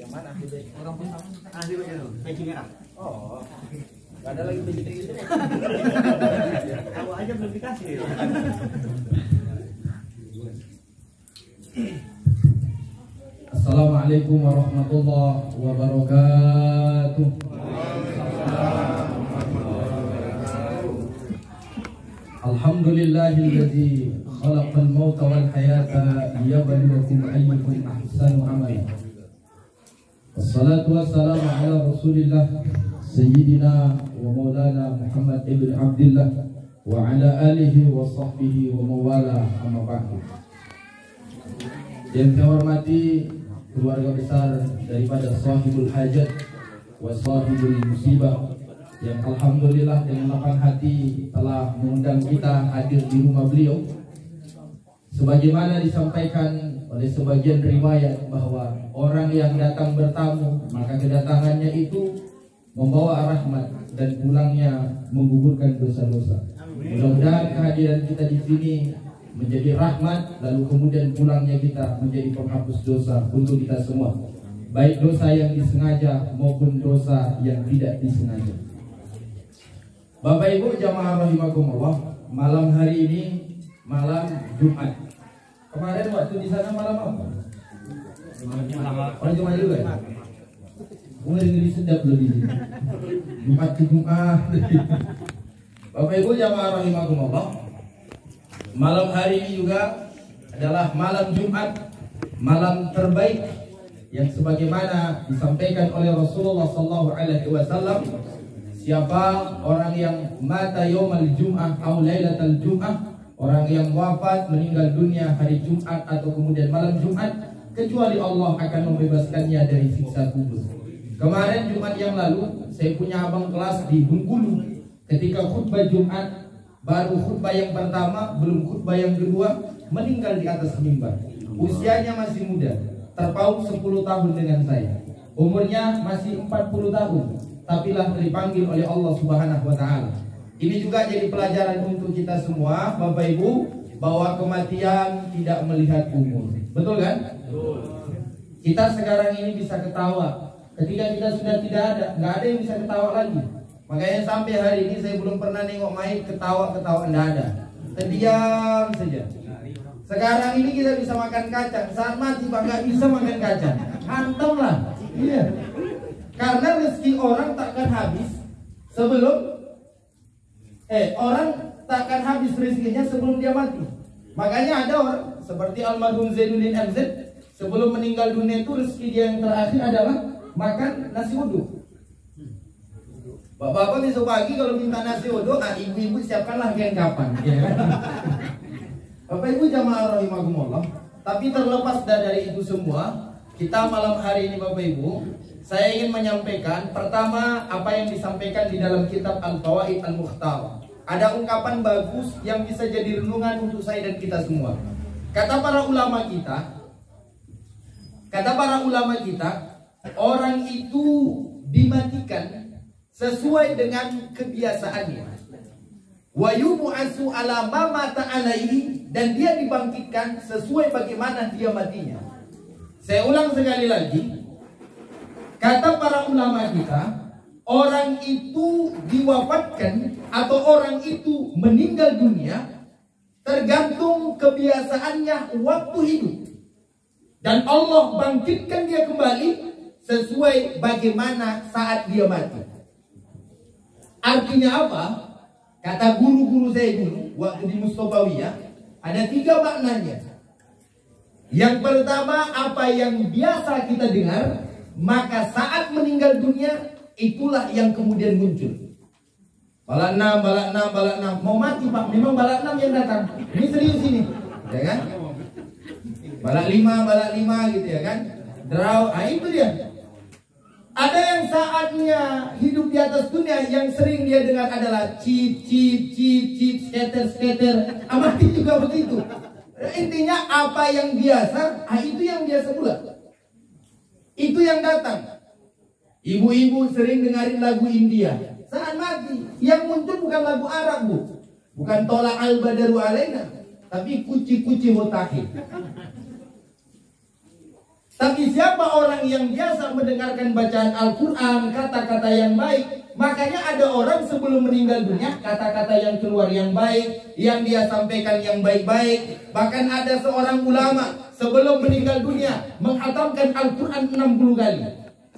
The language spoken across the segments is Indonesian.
Yang mana? Orang pun di peci merah. Oh, nggak ada lagi peci gitu. Tahu aja belum dikasih. Assalamualaikum warahmatullahi wabarakatuh. Alhamdulillahilladzi khalaqal mauta wal hayata liyabluwakum ayyukum ahsanu amala. Wassalatu wassalamu ala Rasulillah Sayyidina wa Maulana Muhammad ibn Abdullah wa ala alihi wa sahbihi wa mawala amma ba'du. Yang saya hormati keluarga besar daripada sahibul hajat wa sahibul musibah yang alhamdulillah dengan lapang hati telah mengundang kita hadir di rumah beliau. Sebagaimana disampaikan oleh sebagian riwayat bahwa orang yang datang bertamu maka kedatangannya itu membawa rahmat dan pulangnya menggugurkan dosa-dosa. Mudah-mudahan kehadiran kita di sini menjadi rahmat, lalu kemudian pulangnya kita menjadi penghapus dosa untuk kita semua, baik dosa yang disengaja maupun dosa yang tidak disengaja. Bapak Ibu jamaah rahimakumullah, malam hari ini malam Jumat. Kemarin waktu di sana malam apa? Malam Jumat juga ya? Ngeri sedap loh di sini. Jumat ke Jumat. Bapak Ibu jamaah rahimakumullah, malam hari ini juga adalah malam Jumat, malam terbaik yang sebagaimana disampaikan oleh Rasulullah SAW. Siapa orang yang mata yaumal jum'ah atau lailatul jum'ah, orang yang wafat meninggal dunia hari Jumat atau kemudian malam Jumat, kecuali Allah akan membebaskannya dari siksa kubur. Kemarin Jumat yang lalu saya punya abang kelas di Bengkulu. Ketika khutbah Jumat, baru khutbah yang pertama, belum khutbah yang kedua, meninggal di atas mimbar. Usianya masih muda, terpaut 10 tahun dengan saya. Umurnya masih 40 tahun, tapi lah dipanggil oleh Allah Subhanahu wa taala. Ini juga jadi pelajaran untuk kita semua, Bapak Ibu, bahwa kematian tidak melihat umur. Betul kan? Betul. Kita sekarang ini bisa ketawa. Ketika kita sudah tidak ada, nggak ada yang bisa ketawa lagi. Makanya sampai hari ini saya belum pernah nengok mayit ketawa-ketawa, nggak ada. Terdiam saja. Sekarang ini kita bisa makan kacang, saat mati Pak nggak bisa makan kacang. Hantam lah. Iya. Karena rezeki orang takkan habis sebelum orang takkan habis rezekinya sebelum dia mati. Makanya ada orang seperti almarhum Zainuddin MZ, sebelum meninggal dunia itu rezeki dia yang terakhir adalah makan nasi uduk. Bapak-bapak besok pagi kalau minta nasi uduk, ibu-ibu siapkanlah kain kapan, ya kan? Bapak Ibu jamaah rahimakumullah. Tapi terlepas dari itu semua, kita malam hari ini Bapak Ibu, saya ingin menyampaikan pertama apa yang disampaikan di dalam kitab Al-Fawaid Al-Mukhtar. Ada ungkapan bagus yang bisa jadi renungan untuk saya dan kita semua. Kata para ulama kita, orang itu dimatikan sesuai dengan kebiasaannya. Wa yub'atsu ala ma mata alaihi, dan dia dibangkitkan sesuai bagaimana dia matinya. Saya ulang sekali lagi. Kata para ulama kita, orang itu diwafatkan atau orang itu meninggal dunia tergantung kebiasaannya waktu hidup. Dan Allah bangkitkan dia kembali sesuai bagaimana saat dia mati. Artinya apa? Kata guru-guru saya dulu waktu di Mustofawiyah, ada 3 maknanya. Yang pertama, apa yang biasa kita dengar, maka saat meninggal dunia itulah yang kemudian muncul. Balak 6 mau mati Pak, memang balak 6 yang datang. Ini serius ini, ya kan? Balak 5 gitu ya kan? Draw, itu dia. Ada yang saatnya hidup di atas dunia, yang sering dia dengar adalah cip, skater, amati juga begitu. Intinya apa yang biasa, itu yang biasa pula. Itu yang datang. Ibu-ibu sering dengarin lagu India saat mati, yang muncul bukan lagu Arab Bu, bukan Tolak Al-Badaru Alaina, tapi kuci-kuci mutakhir. Tapi siapa orang yang biasa mendengarkan bacaan Al-Quran, kata-kata yang baik, makanya ada orang sebelum meninggal dunia, kata-kata yang keluar yang baik, yang dia sampaikan yang baik-baik. Bahkan ada seorang ulama sebelum meninggal dunia menghatamkan Al-Quran 60 kali.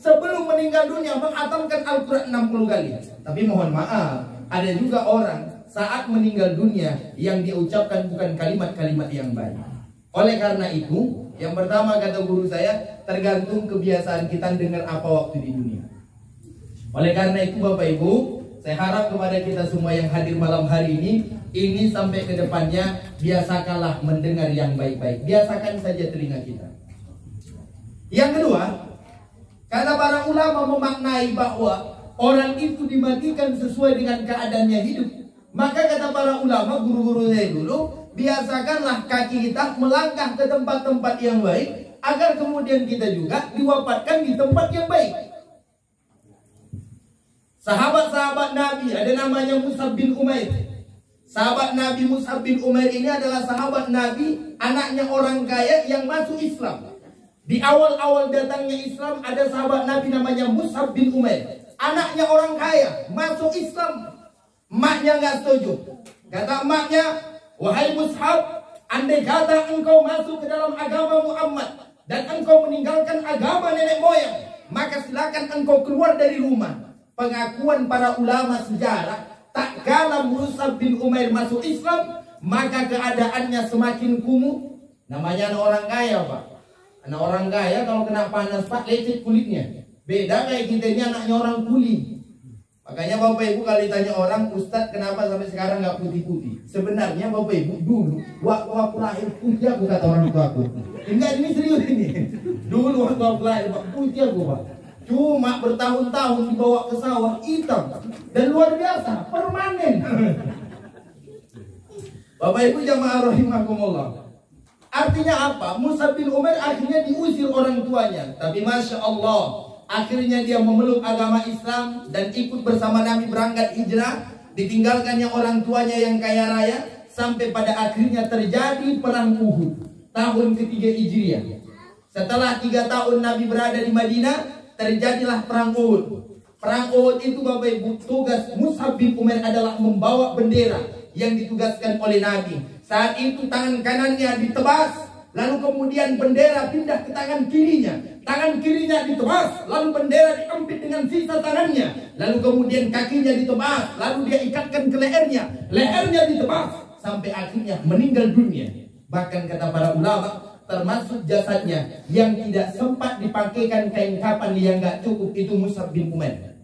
Sebelum meninggal dunia menghatamkan Al-Quran 60 kali. Tapi mohon maaf, ada juga orang saat meninggal dunia yang dia ucapkan bukan kalimat-kalimat yang baik. Oleh karena itu, yang pertama kata guru saya, tergantung kebiasaan kita dengar apa waktu di dunia. Oleh karena itu Bapak Ibu, saya harap kepada kita semua yang hadir malam hari ini sampai ke depannya, biasakanlah mendengar yang baik-baik. Biasakan saja telinga kita. Yang kedua, karena para ulama memaknai bahwa orang itu dimatikan sesuai dengan keadaannya hidup, maka kata para ulama, guru-guru saya dulu, biasakanlah kaki kita melangkah ke tempat-tempat yang baik, agar kemudian kita juga diwafatkan di tempat yang baik. Sahabat-sahabat Nabi, ada namanya Mus'ab bin Umair. Sahabat Nabi Mus'ab bin Umair ini adalah sahabat Nabi, anaknya orang kaya yang masuk Islam. Di awal-awal datangnya Islam, ada sahabat Nabi namanya Mus'ab bin Umair, anaknya orang kaya, masuk Islam. Maknya nggak setuju. Kata maknya, wahai Mus'ab, andai kata engkau masuk ke dalam agama Muhammad dan engkau meninggalkan agama nenek moyang, maka silakan engkau keluar dari rumah. Pengakuan para ulama sejarah, tak kala Mus'ab bin Umair masuk Islam, maka keadaannya semakin kumuh. Namanya anak orang kaya, Pak. Anak orang kaya kalau kena panas, Pak, lecet kulitnya. Beda kayak kita ini anaknya orang kuli. Makanya Bapak Ibu kali tanya orang, Ustadz kenapa sampai sekarang nggak putih-putih? Sebenarnya Bapak Ibu dulu waktu aku lahir putih aku, kata orang tua aku. Enggak, ini serius ini. Dulu waktu aku lahir Pak, putih aku Pak. Cuma bertahun-tahun dibawa ke sawah hitam dan luar biasa permanen. Bapak Ibu jamaah rahimakumullah. Artinya apa? Mus'ab bin Umair akhirnya diusir orang tuanya, tapi Masya Allah, akhirnya dia memeluk agama Islam dan ikut bersama Nabi berangkat hijrah. Ditinggalkannya orang tuanya yang kaya raya, sampai pada akhirnya terjadi perang Uhud tahun ketiga Hijriah. Setelah 3 tahun Nabi berada di Madinah, terjadilah perang Uhud. Perang Uhud itu Bapak Ibu, tugas Mus'ab bin Umair adalah membawa bendera yang ditugaskan oleh Nabi. Saat itu tangan kanannya ditebas, lalu kemudian bendera pindah ke tangan kirinya. Tangan kirinya ditebas, lalu bendera diempit dengan sisa tangannya. Lalu kemudian kakinya ditebas, lalu dia ikatkan ke lehernya. Lehernya ditebas, sampai akhirnya meninggal dunia. Bahkan kata para ulama, termasuk jasadnya yang tidak sempat dipakaikan kain kapan yang gak cukup, itu Mus'ab bin Umair.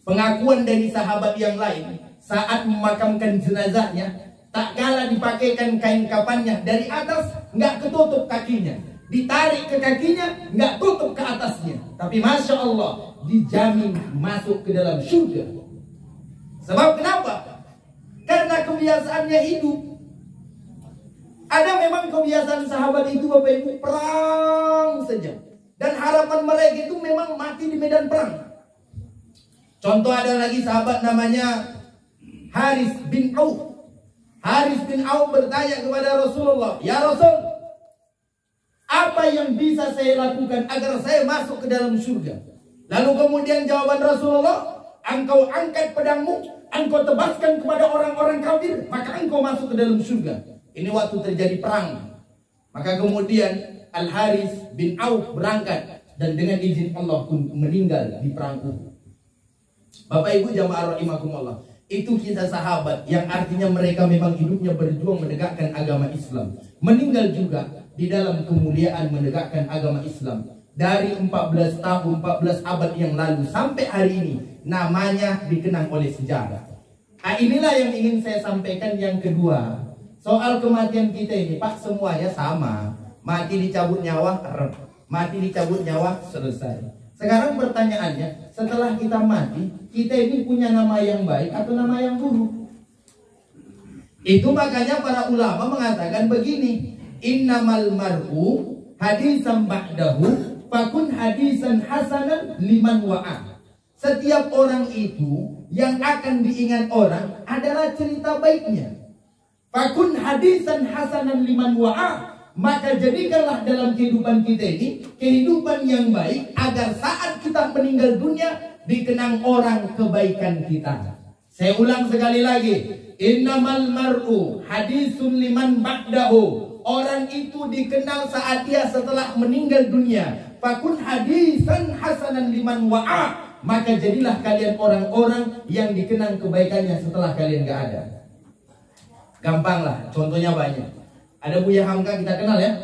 Pengakuan dari sahabat yang lain, saat memakamkan jenazahnya, tak kala dipakaikan kain kapannya, dari atas nggak ketutup kakinya, ditarik ke kakinya nggak tutup ke atasnya, tapi Masya Allah dijamin masuk ke dalam surga. Sebab kenapa? Karena kebiasaannya hidup. Ada memang kebiasaan sahabat itu Bapak Ibu, perang saja, dan harapan mereka itu memang mati di medan perang. Contoh ada lagi sahabat namanya Haris bin Auf. Haris bin Auf bertanya kepada Rasulullah, ya Rasul, apa yang bisa saya lakukan agar saya masuk ke dalam surga? Lalu kemudian jawaban Rasulullah, engkau angkat pedangmu, engkau tebaskan kepada orang-orang kafir, maka engkau masuk ke dalam surga. Ini waktu terjadi perang. Maka kemudian Al-Haris bin Auf berangkat, dan dengan izin Allah pun meninggal di perang Uhud. Bapak Ibu jamaah rahimakumullah, itu kisah sahabat yang artinya mereka memang hidupnya berjuang menegakkan agama Islam. Meninggal juga di dalam kemuliaan menegakkan agama Islam. Dari 14 tahun, 14 abad yang lalu sampai hari ini, namanya dikenang oleh sejarah. Nah, inilah yang ingin saya sampaikan yang kedua. Soal kematian kita ini Pak, semuanya sama. Mati dicabut nyawa, mati dicabut nyawa, selesai. Sekarang pertanyaannya, setelah kita mati, kita ini punya nama yang baik atau nama yang buruk? Itu makanya para ulama mengatakan begini, innamal mar'u hadisan ba'dahu fakun hadisan hasanan liman wa'a. Setiap orang itu yang akan diingat orang adalah cerita baiknya. Fakun hadisan hasanan liman wa'a, Maka jadikanlah dalam kehidupan kita ini kehidupan yang baik, agar saat kita meninggal dunia dikenang orang kebaikan kita. Saya ulang sekali lagi, innamal mar'u hadisun liman ba'dahu. Orang itu dikenal saat dia setelah meninggal dunia. Fakun hadisan hasanan liman wa'a. Maka jadilah kalian orang-orang yang dikenang kebaikannya setelah kalian gak ada. Gampang lah, contohnya banyak. Ada Buya Hamka, kita kenal ya.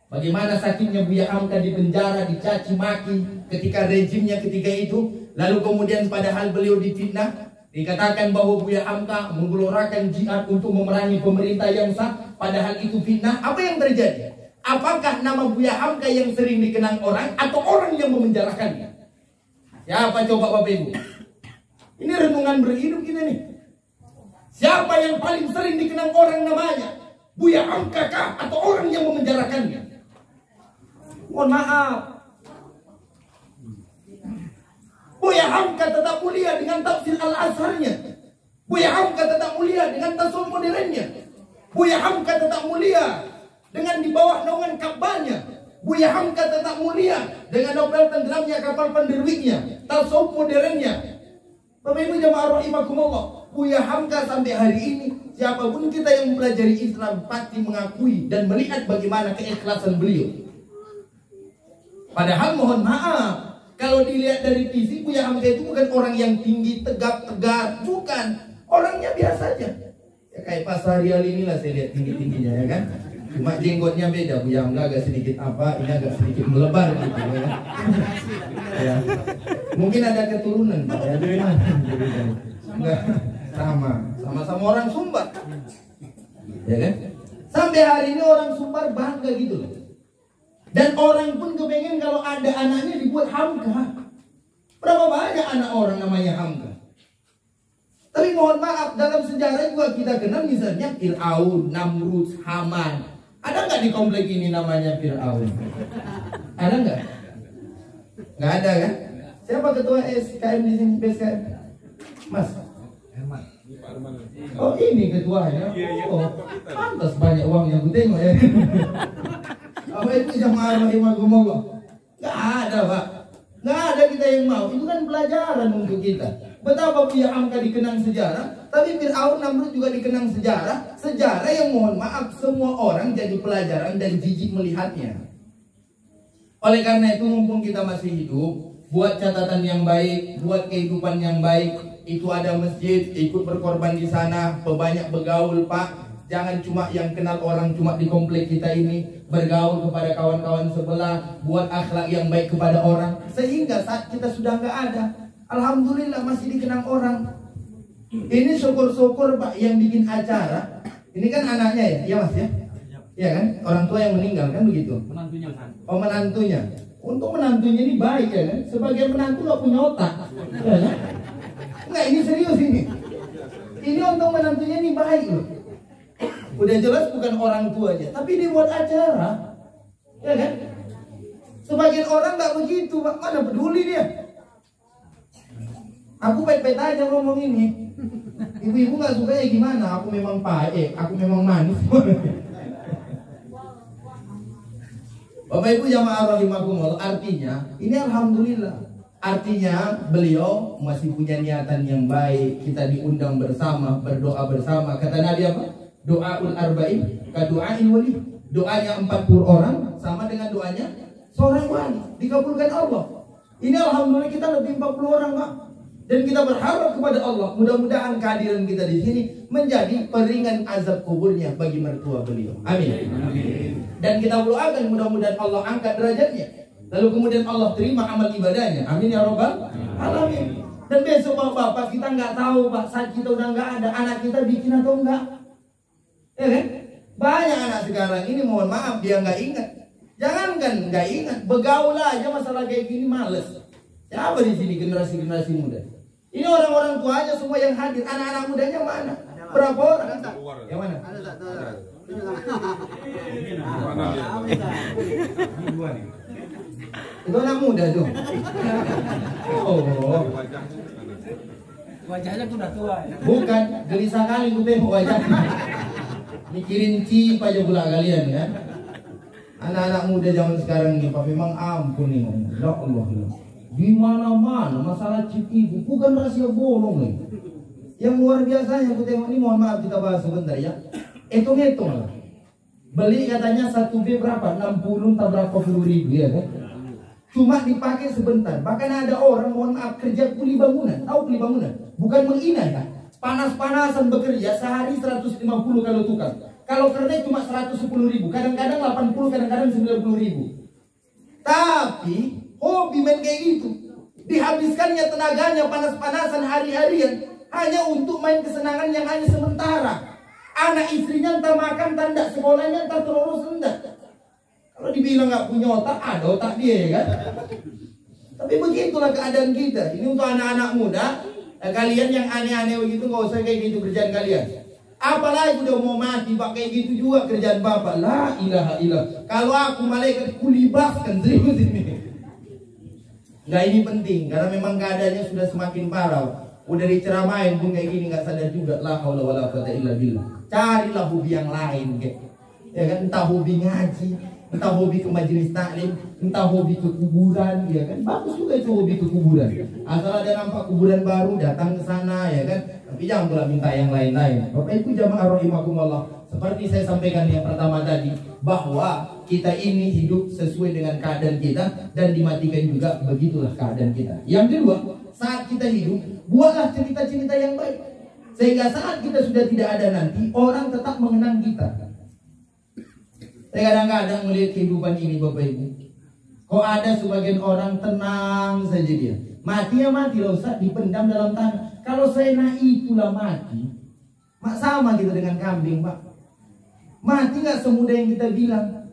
Bagaimana sakitnya Buya Hamka di penjara, dicaci maki ketika rejimnya ketika itu. Lalu kemudian padahal beliau difitnah, dikatakan bahwa Buya Hamka menggelorakan jihad untuk memerangi pemerintah yang sah, padahal itu fitnah. Apa yang terjadi? Apakah nama Buya Hamka yang sering dikenang orang atau orang yang memenjarakannya? Siapa coba Bapak Ibu? Ini renungan berhidup kita nih. Siapa yang paling sering dikenang orang namanya? Buya Hamka kah atau orang yang memenjarakannya? Mohon maaf, Buya Hamka tetap mulia dengan tafsir Al-Azharnya. Buya Hamka tetap mulia dengan tasawuf modernnya. Buya Hamka tetap mulia dengan di bawah naungan Ka'bahnya. Buya Hamka tetap mulia dengan novel tenggelamnya kapal penderwiknya, tasawuf modernnya. Bapak Ibu jamaah rahimakumullah, Buya Hamka sampai hari ini, siapapun kita yang mempelajari Islam pasti mengakui dan melihat bagaimana keikhlasan beliau. Padahal mohon maaf, kalau dilihat dari fisik, Buya Hamka itu bukan orang yang tinggi, tegap, tegar, bukan. Orangnya biasa aja. Ya kayak Pak Sahrial inilah saya lihat tinggi-tingginya ya kan. Cuma jenggotnya beda, Buya Hamka agak sedikit apa, ini agak sedikit melebar gitu ya kan. Ya. Mungkin ada keturunan Pak ya. Enggak, sama-sama orang Sumbar. Ya kan? Sampai hari ini orang Sumbar bangga gitu loh. Dan orang pun kepengen kalau ada anaknya dibuat Hamka. Berapa banyak anak orang namanya Hamka. Tapi mohon maaf, dalam sejarah juga kita kenal misalnya Fir'aun, Namrud, Haman. Ada nggak di komplek ini namanya Fir'aun? Ada nggak? Nggak ada kan? Siapa ketua SKM di sini? PSKM? Mas? Oh ini ketuanya. Oh, pantas banyak uang yang gue tengok ya. Apa itu jamaah rahimakumullah? Nggak ada Pak. Nggak ada kita yang mau. Itu kan pelajaran untuk kita. Betapa Buya Hamka dikenang sejarah, tapi Fir'aun Namrud juga dikenang sejarah. Sejarah yang mohon maaf semua orang jadi pelajaran dan jijik melihatnya. Oleh karena itu mumpung kita masih hidup, buat catatan yang baik, buat kehidupan yang baik. Itu ada masjid, ikut berkorban di sana, banyak bergaul Pak. Jangan cuma yang kenal orang cuma di komplek kita ini, bergaul kepada kawan-kawan sebelah, buat akhlak yang baik kepada orang. Sehingga saat kita sudah nggak ada, alhamdulillah masih dikenang orang. Ini syukur-syukur Pak yang bikin acara. Ini kan anaknya ya, iya Mas ya? Iya kan? Orang tua yang meninggal kan begitu? Menantunya kan? Oh menantunya. Untuk menantunya ini baik ya kan? Sebagai menantu gak punya otak. Ya kan? Enggak, ini serius ini. Ini untuk menantunya ini baik loh. Udah jelas bukan orang tuanya, tapi dia buat acara. Ya kan? Sebagian orang gak begitu Pak, mana peduli dia. Aku baik-baik aja ngomong ini. Ibu-ibu gak suka ya gimana? Aku memang baik, aku memang manis. Bapak Ibu jamaah rahimakumullah, artinya ini alhamdulillah. Artinya beliau masih punya niatan yang baik. Kita diundang bersama, berdoa bersama. Kata Nabi apa? Doaul arba'in kadu'ain wali. Doanya 40 orang sama dengan doanya seorang wali, dikabulkan Allah. Ini alhamdulillah kita lebih 40 orang Pak. Dan kita berharap kepada Allah, mudah-mudahan kehadiran kita di sini menjadi peringan azab kuburnya bagi mertua beliau. Amin. Amin. Dan kita doakan mudah-mudahan Allah angkat derajatnya. Lalu kemudian Allah terima amal ibadahnya. Amin ya robbal alamin. Dan besok Bapak kita nggak tahu Pak, saat kita udah nggak ada, anak kita bikin atau enggak. Ya kan? Banyak anak sekarang ini mohon maaf dia nggak ingat. Jangankan nggak ingat, begaul aja masalah kayak gini males. Siapa di sini generasi muda? Ini orang-orang tuanya semua yang hadir, anak-anak mudanya mana? Berapa orang? Yang mana? Itu anak muda tuh. Oh. Wajahnya tuh udah tua ya? Bukan, gelisah kali gue tengok wajahnya. Mikirin cip aja pula kalian ya. Anak-anak muda zaman sekarang ini, Pak, memang ampun nih, ya Allah. Di mana-mana masalah chip ibu bukan rahasia bolong nih. Yang luar biasanya aku tengok ini, mohon maaf kita bahas sebentar ya. Hitung-hitung lah. Beli katanya 1B berapa? 60 tak berapa puluh ribu ya kan? Cuma dipakai sebentar. Bahkan ada orang, mohon maaf, kerja kuli bangunan. Tahu kuli bangunan? Bukan menginai kan? Panas-panasan bekerja sehari 150 kalau tukar. Kalau kerja cuma 110 ribu. Kadang-kadang 80, kadang-kadang 90 ribu. Tapi hobi main kayak gitu. Dihabiskannya tenaganya panas-panasan hari-harian hanya untuk main kesenangan yang hanya sementara. Anak istrinya entah makan, entah enggak, sekolahnya entah terurus enggak. Kalau dibilang nggak punya otak, ada otak dia kan. Tapi begitulah keadaan kita. Ini untuk anak-anak muda. Kalian yang aneh-aneh begitu nggak usah kayak gitu kerjaan kalian. Apalagi udah mau mati pak kayak gitu juga kerjaan bapak. La ilaha illallah. Kalau aku malaikat kulibaskan serius ini. Nggak, ini penting karena memang keadaannya sudah semakin parah. Udah diceramain pun kayak gini nggak sadar juga. La haula wala quwata illa billah. Carilah hobi yang lain kayak. Ya kan, entah hobi ngaji, entah hobi ke majelis taklim, entah hobi ke kuburan, ya kan. Bagus juga itu hobi ke kuburan. Asal ada nampak kuburan baru, datang ke sana, ya kan. Tapi jangan pula minta yang lain-lain. Bapak Ibu jamaah rahimakumullah, seperti saya sampaikan yang pertama tadi, bahwa kita ini hidup sesuai dengan keadaan kita dan dimatikan juga, begitulah keadaan kita. Yang kedua, saat kita hidup, buatlah cerita-cerita yang baik. Sehingga saat kita sudah tidak ada nanti, orang tetap mengenang kita. Saya kadang-kadang melihat kehidupan ini Bapak Ibu. Kok ada sebagian orang tenang saja dia. Mati ya mati loh Ustaz, dipendam dalam tanah. Kalau saya itulah mati. Mak sama gitu dengan kambing Pak. Mati gak semudah yang kita bilang.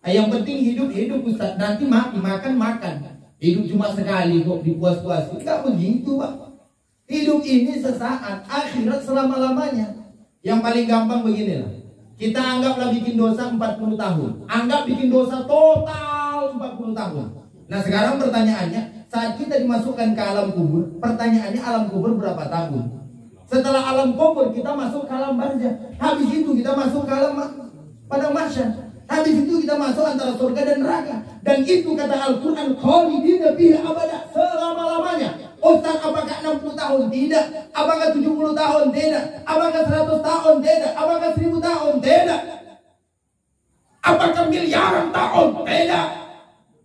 Yang penting hidup Ustaz. Nanti mati, makan. Hidup cuma sekali kok dipuas-puasin. Gak begitu Pak. Hidup ini sesaat, akhirat selama-lamanya. Yang paling gampang beginilah. Kita anggaplah bikin dosa 40 tahun. Anggap bikin dosa total 40 tahun. Nah sekarang pertanyaannya, saat kita dimasukkan ke alam kubur, pertanyaannya alam kubur berapa tahun? Setelah alam kubur kita masuk ke alam barzah. Habis itu kita masuk ke alam padang mahsyar. Habis itu kita masuk antara surga dan neraka. Dan itu kata Al-Quran, khalidina fiha abada, selama-lamanya. Ustaz, apakah 60 tahun? Tidak. Apakah 70 tahun? Tidak. Apakah 100 tahun? Tidak. Apakah 1000 tahun? Tidak. Apakah miliaran tahun? Tidak.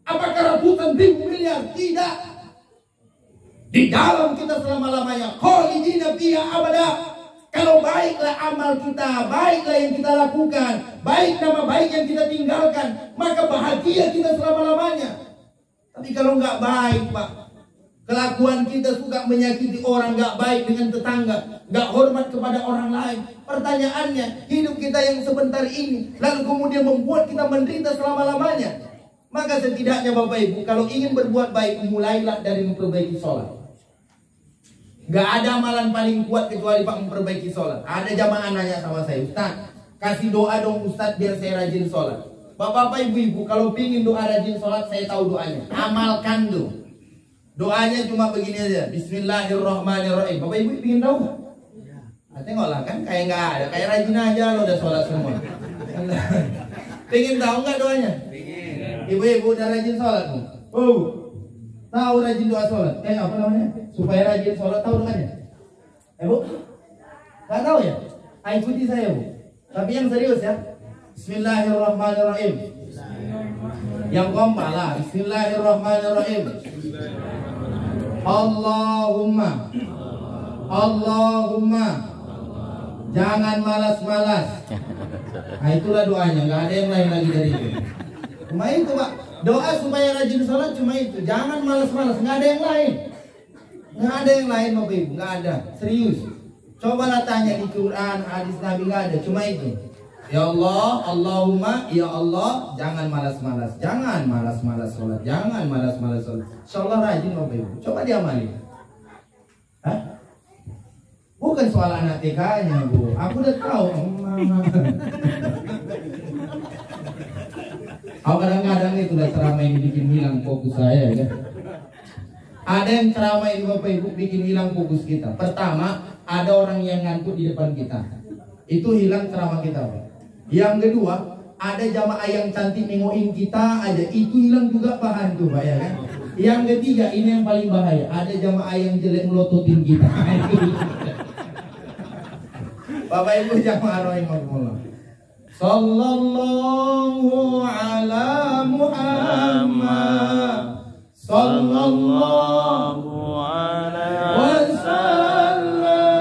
Apakah ratusan ribu miliar? Tidak. Di dalam kita selama-lamanya, khalidina fiha abada. Kalau baiklah amal kita, baiklah yang kita lakukan, baik nama baik yang kita tinggalkan, maka bahagia kita selama-lamanya. Tapi kalau nggak baik Pak, kelakuan kita suka menyakiti orang, nggak baik dengan tetangga, nggak hormat kepada orang lain. Pertanyaannya, hidup kita yang sebentar ini, lalu kemudian membuat kita menderita selama-lamanya. Maka setidaknya Bapak Ibu, kalau ingin berbuat baik, mulailah dari memperbaiki sholat. Gak ada amalan paling kuat kecuali Pak memperbaiki sholat. Ada jamaah nanya sama saya, Ustaz, kasih doa dong Ustaz biar saya rajin sholat. Bapak-bapak ibu-ibu, kalau pingin doa rajin sholat, saya tahu doanya. Amalkan tuh. Doanya cuma begini aja, Bismillahirrahmanirrahim. Bapak ibu pingin tahu gak? Nah, tengoklah kan kayak nggak ada, kayak rajin aja lo udah sholat semua. Pingin tahu nggak doanya? Ibu-ibu udah rajin sholat tuh. Oh, tahu rajin doa sholat? Apa namanya? Supaya rajin sholat, tahu doanya? Bu? Gak tahu ya? Ikuti saya Bu. Tapi yang serius ya. Bismillahirrahmanirrahim. Yang kompak lah. Bismillahirrahmanirrahim. Allahumma jangan malas-malas. Nah itulah doanya. Gak ada yang lain lagi dari itu. Cuma itu Pak. Doa supaya rajin sholat cuma itu. Jangan malas-malas. Gak ada yang lain. Nggak ada yang lain Bapak Ibu, nggak ada, serius. Cobalah tanya di Quran, hadis Nabi, nggak ada, cuma itu. Ya Allah, Allahumma, ya Allah, jangan malas-malas, jangan malas-malas sholat, jangan malas-malas sholat. Insya Allah rajin Bapak Ibu, coba diamali. Hah? Bukan soal anak TK-nya Bu, aku udah tahu. Aku kadang-kadang itu udah ceramah ini bikin hilang fokus saya ya. Ada yang ceramah ini Bapak Ibu bikin hilang fokus kita. Pertama, ada orang yang ngantuk di depan kita. Itu hilang ceramah kita Pak. Yang kedua, Ada jamaah yang cantik nengokin kita aja, itu hilang juga bahan tuh Pak ya kan. Yang ketiga ini yang paling bahaya, ada jamaah yang jelek melototin kita. Bapak Ibu jamaah rahimahullah. Sallallahu ala Muhammad. Sallallahu alaihi wasallam.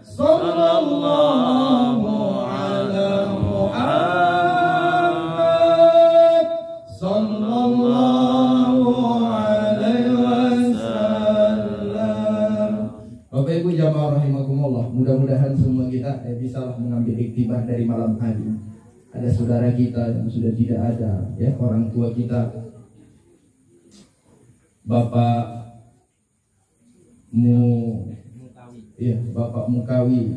Sallallahu ala Muhammad. Sallallahu alaihi wasallam. Bapak Ibu jamaah rahimakumullah, mudah-mudahan semua kita bisa mengambil iktibar dari malam hari. Ada saudara kita yang sudah tidak ada, ya, orang tua kita, Bapak Mukawi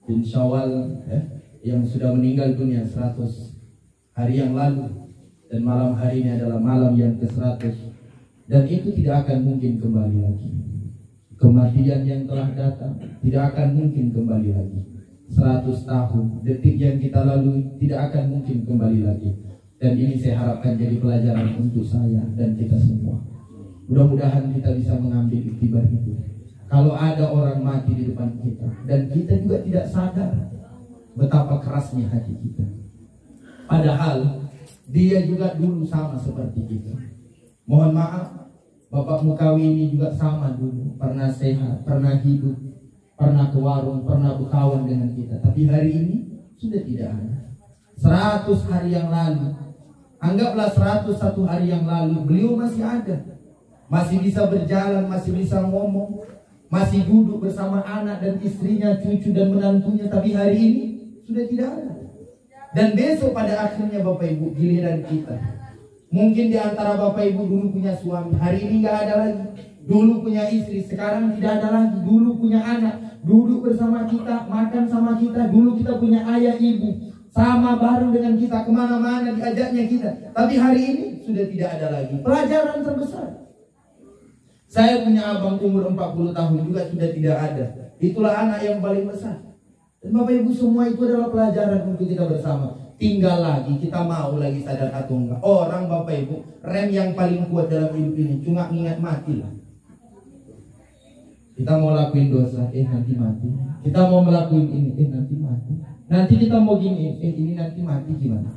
bin Syawal, ya, yang sudah meninggal dunia 100 hari yang lalu, dan malam hari ini adalah malam yang ke-100, dan itu tidak akan mungkin kembali lagi. Kematian yang telah datang tidak akan mungkin kembali lagi. 100 tahun, detik yang kita lalui tidak akan mungkin kembali lagi. Dan ini saya harapkan jadi pelajaran untuk saya dan kita semua. Mudah-mudahan kita bisa mengambil iktibar itu. Kalau ada orang mati di depan kita dan kita juga tidak sadar betapa kerasnya hati kita, padahal dia juga dulu sama seperti kita. Mohon maaf, Bapak Mukawi ini juga sama dulu, pernah sehat, pernah hidup, pernah ke warung, pernah berkawan dengan kita. Tapi hari ini sudah tidak ada. 100 hari yang lalu, anggaplah 101 hari yang lalu, beliau masih ada, masih bisa berjalan, masih bisa ngomong, masih duduk bersama anak dan istrinya, cucu dan menantunya. Tapi hari ini sudah tidak ada. Dan besok pada akhirnya Bapak Ibu, giliran kita. Mungkin di antara Bapak Ibu dulu punya suami, hari ini nggak ada lagi. Dulu punya istri, sekarang tidak ada lagi. Dulu punya anak, duduk bersama kita, makan sama kita. Dulu kita punya ayah ibu, sama bareng dengan kita, kemana-mana diajaknya kita. Tapi hari ini sudah tidak ada lagi. Pelajaran terbesar. Saya punya abang umur 40 tahun juga sudah tidak ada. Itulah anak yang paling besar. Dan Bapak Ibu semua itu adalah pelajaran untuk kita bersama. Tinggal lagi kita mau lagi sadar atau enggak. Orang Bapak Ibu, rem yang paling kuat dalam hidup ini cuma ingat mati lah. Kita mau lakuin dosa, nanti mati. Kita mau melakuin ini, nanti mati. Nanti kita mau gini, ini nanti mati gimana?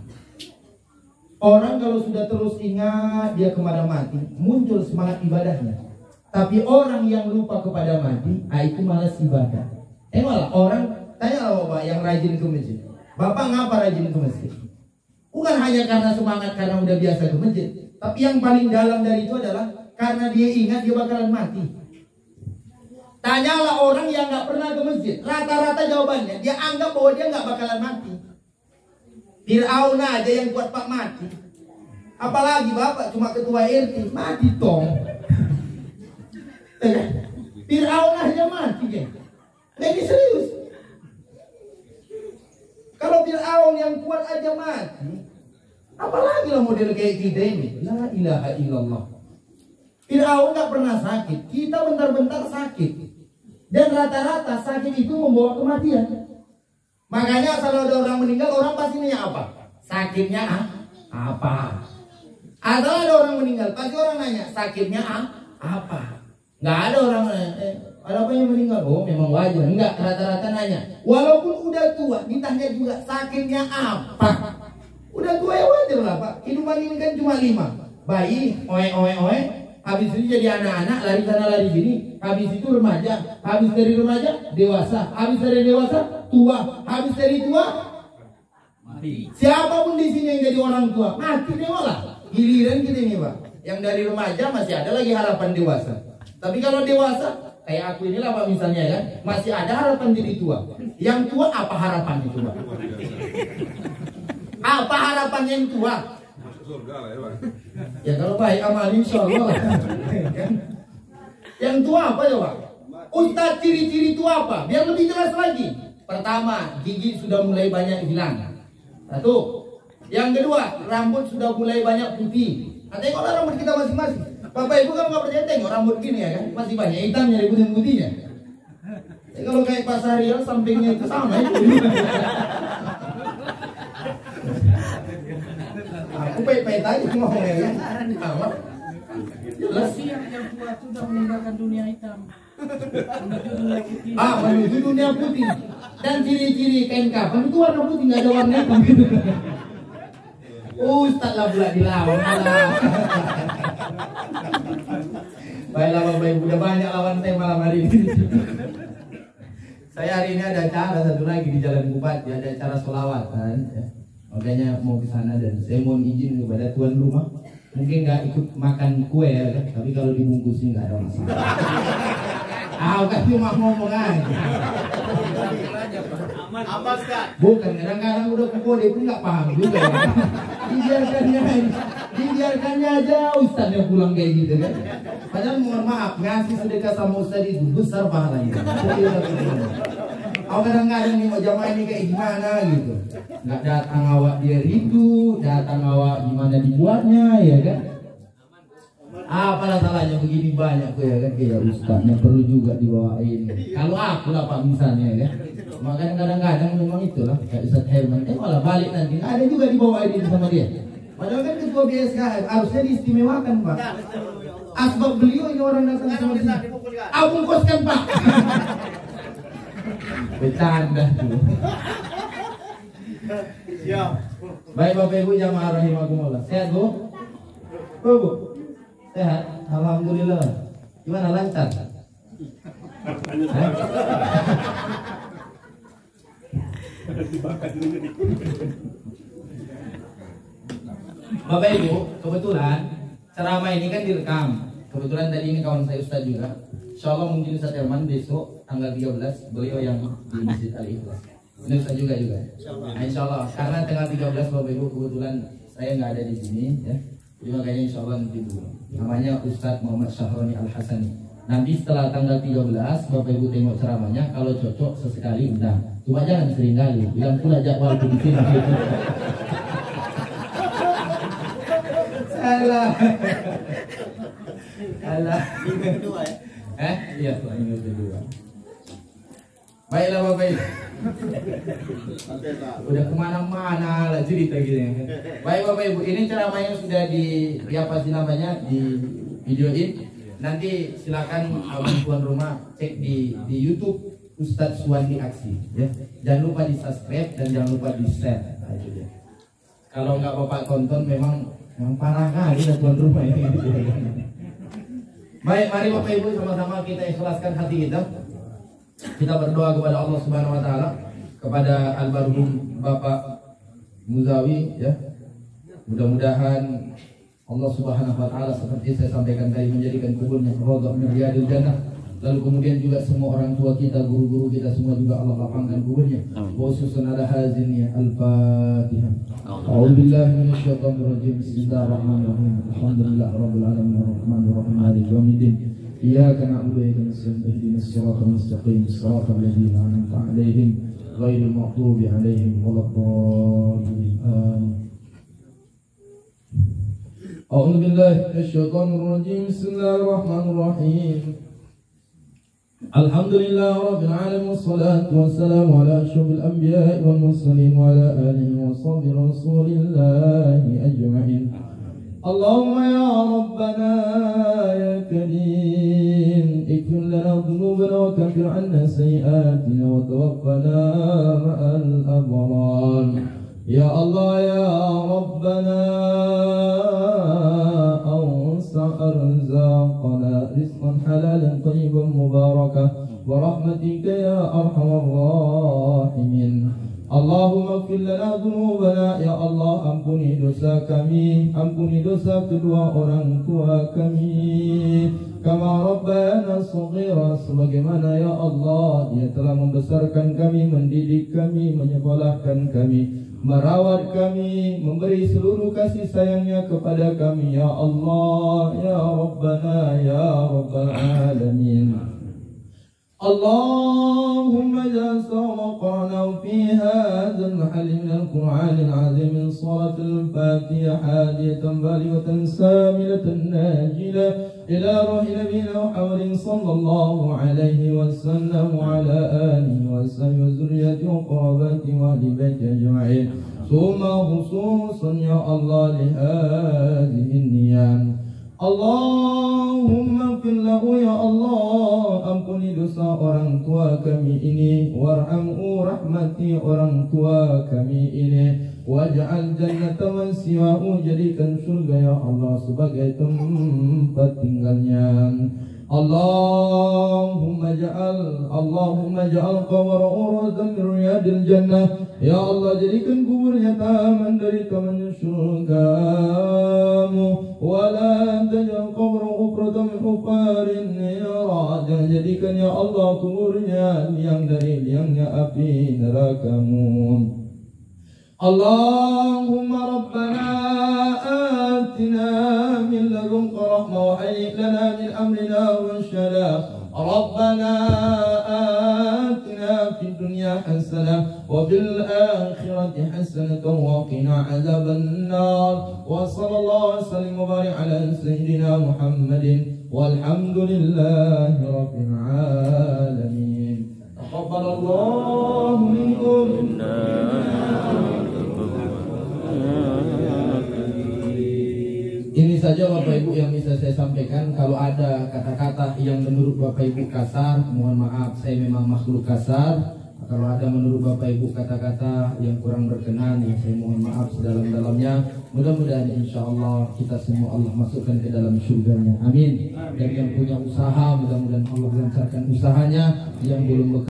Orang kalau sudah terus ingat dia kepada mati, muncul semangat ibadahnya. Tapi orang yang lupa kepada mati, itu malas ibadah. Malah orang, tanyalah Bapak yang rajin ke masjid. Bapak ngapa rajin ke masjid? Bukan hanya karena semangat, karena udah biasa ke masjid. Tapi yang paling dalam dari itu adalah karena dia ingat dia bakalan mati. Tanyalah orang yang gak pernah ke masjid, rata-rata jawabannya dia anggap bahwa dia gak bakalan mati. Fir'aun aja yang buat Pak mati, apalagi Bapak cuma ketua RT, mati tong. Fir'aun aja mati kan? Ini serius. Kalau Fir'aun yang kuat aja mati, apalagi lah model kayak kita ini. La ilaha illallah. Fir'aun gak pernah sakit, kita bentar-bentar sakit. Dan rata-rata sakit itu membawa kematian. Makanya kalau ada orang meninggal, orang pasti nanya apa? Sakitnya apa? Asal ada orang meninggal, pasti orang nanya sakitnya apa? Nggak ada orang ada apa yang meninggal? Oh memang wajar. Enggak, rata-rata nanya. Walaupun udah tua, ditanya juga sakitnya apa? Udah tua ya wajar lah Pak. Hidupan ini kan cuma 5. Bayi, oe. Habis itu jadi anak-anak, lari sana lari sini. Habis itu remaja. Habis dari remaja, dewasa. Habis dari dewasa, tua. Habis dari tua, mati. Siapapun di sini yang jadi orang tua, mati dia malah. Giliran kita ini Pak. Yang dari remaja masih ada lagi harapan dewasa. Tapi kalau dewasa, kayak aku inilah Pak misalnya kan, masih ada harapan jadi tua. Yang tua apa harapannya itu Pak? Apa harapannya yang tua? Surga lah ya Pak. Ya kalau baik amal insya Allah. Yang tua apa ya Pak? Ustaz, ciri-ciri tua apa? Biar lebih jelas lagi. Pertama, gigi sudah mulai banyak hilang. Satu. Yang kedua, rambut sudah mulai banyak putih. Nah, tengoklah rambut kita masing-masing. Bapak Ibu kan nggak percaya, tengok rambut gini ya kan, masih banyak hitamnya dari putih-putihnya. Kalau kayak Pak Sahrial sampingnya itu sama itu. baik-baik aja ngomongnya kan. Apa? Usia yang tua sudah meninggalkan dunia hitam. Menuju dunia putih. Menuju dunia putih. Dan ciri-ciri kain kafan itu warna putih, nggak ada warna hitam gitu. Ustaz lah pula dilawan. Baiklah Bapak Ibu, udah banyak lawan saya malam hari ini. Saya hari ini ada acara satu lagi di Jalan Bupati, ada acara sholawatan. Ya. Makanya mau ke sana dan saya mohon izin kepada tuan rumah. Mungkin nggak ikut makan kue ya, kan? Tapi kalau dibungkusnya nggak ada masalah. Kan cuma ngomong aja. Aman kan? Bukan, kadang-kadang udah kode pun nggak paham juga. Ya. Dibiarkannya aja Ustaz yang pulang kayak gitu kan. Padahal mohon maaf, ngasih sedekah sama Ustaz itu besar pahalanya. Kadang-kadang nih mau jamaah ini kayak gimana gitu. Nggak datang awak dia rindu, datang awak gimana dibuatnya ya kan. Apalah salahnya begini banyak tuh ya kan. Ya Ustaznya perlu juga dibawain. Kalau aku lah Pak misalnya ya kan. Makanya kadang-kadang memang itulah kayak Ustaz Herman. Malah balik nanti ada juga dibawain sama dia. Padahal kan ketua BSKM harusnya diistimewakan Pak. Asbab beliau ini orang datang sama dia. Bungkuskan Pak. Bercanda tuh. Siap. Baik Bapak Ibu jamaah rahimakumullah. Sehat Bu? Bu? Sehat? Alhamdulillah. Gimana lancar? Bapak Ibu, kebetulan ceramah ini kan direkam. Kebetulan tadi ini kawan saya Ustaz juga. Insya Allah mungkin Ustaz Herman besok tanggal 13 beliau yang di Masjid Al-Ikhlas. Ini Ustaz juga. Nah, insya Allah karena tanggal 13 Bapak Ibu kebetulan saya nggak ada di sini ya. Jadi makanya insya Allah nanti dulu. Namanya Ustaz Muhammad Syahroni Al-Hasani. Nanti setelah tanggal 13 Bapak Ibu tengok ceramahnya, kalau cocok sesekali undang. Cuma jangan sering kali. Bilang pula jadwal di sini. Alah. Minggu kedua ya? Iya, minggu kedua. Baiklah Bapak Ibu. Udah kemana-mana lah cerita gitu ya. Baik Bapak Ibu, ini ceramahnya sudah di videoin. Nanti silakan tuan rumah cek di YouTube Ustadz Suwandi Aksi ya. Jangan lupa di subscribe dan jangan lupa di share. Nah, itu dia. Kalau nggak Bapak tonton memang parah kali tuan rumah ini. Baik, mari Bapak Ibu sama-sama kita ikhlaskan hati kita. Kita berdoa kepada Allah Subhanahu wa taala, kepada almarhum Bapak Muzawi ya. Mudah-mudahan Allah Subhanahu wa taala seperti saya sampaikan tadi menjadikan kuburnya raudhah min riyadil jannah. Lalu kemudian juga semua orang tua kita, guru-guru kita semua juga Allah lapangkan kuburnya. Khususan ada hazinnya Al-Fatihah. A'udzubillahi minasyaitonir rajim. Bismillahirrahmanirrahim. Alhamdulillahirabbil alamin arrahmanir rahim maliki yaumiddin. Iyyaka na'budu wa iyyaka nasta'in ihdinas siratal mustaqim siratal ladzina an'amta 'alaihim ghairil maghdubi 'alaihim waladdallin. A'udzu billahi minasyaitonir rajim. Bismillahirrahmanirrahim. Alhamdulillah rabbil alamin wassalatu wassalamu ala asyrafil anbiya'i wal mursalin wa ala alihi wa sahbihi rasulillahi ajma'in. Allahumma ya rabbana ya karim ighfir lana dhunubana wa kaffir 'anna sayyi'atina wa tawaffana ma'al abrar. Ya Allah ya rabbana awsa' arzaqana rizqan halalan tayyiban mubarakan wa rahmatika ya arhamar rahimin. Allahumma ighfir lana dhunubana ya Allah, ampuni dosa kami, ampuni dosa kedua orang tua kami. Kama rabbayana shaghira, sebagaimana ya Allah Dia telah membesarkan kami, mendidik kami, menyekolahkan kami, merawat kami, memberi seluruh kasih sayangnya kepada kami ya Allah ya Rabbana ya Rabbal Alamin. اللهم اجعل ما قرأناه في هذا المحل من القرآن العظيم من سورة الفاتحة هادية بالغة ساملة ناجلة إلى روح نبينا محمد صلى الله عليه وسلم وعلى آله وصحبه وذريته وقراباته وأهل بيته أجمعين ثم خصوصا يا الله لهذه النيام Allahumma fil lahu ya Allah, ampuni dosa orang tua kami ini, warhamhu rahmati orang tua kami ini, waj'al jannata wasi'ahu, jadikan surga ya Allah sebagai tempat tinggalnya. Allahumma ja'al qabrahu rawdatan min riyadil jannah, ya Allah jadikan kuburnya taman dari taman surgamu, wala taj'al qabrahu hufratan min hufarin nira, jangan jadikan ya Allah kuburnya liang dari liangnya api nerakamu. Allahumma rabbana atina min ladunka rahmah wa hayyi' lana min amrina rashada. Rabbana atina fid dunya hasanah wa fil akhirati hasanah wa qina adzaban nar. Wa sallallahu wa sallim wa barik ala sayyidina Muhammadin walhamdulillahi rabbil alamin. Taqabbalallahu minkum. Ini saja Bapak Ibu yang bisa saya sampaikan. Kalau ada kata-kata yang menurut Bapak Ibu kasar, mohon maaf, saya memang makhluk kasar. Kalau ada menurut Bapak Ibu kata-kata yang kurang berkenan, ya saya mohon maaf sedalam-dalamnya. Mudah-mudahan insya Allah kita semua Allah masukkan ke dalam surganya. Amin. Dan yang punya usaha, mudah-mudahan Allah lancarkan usahanya. Yang belum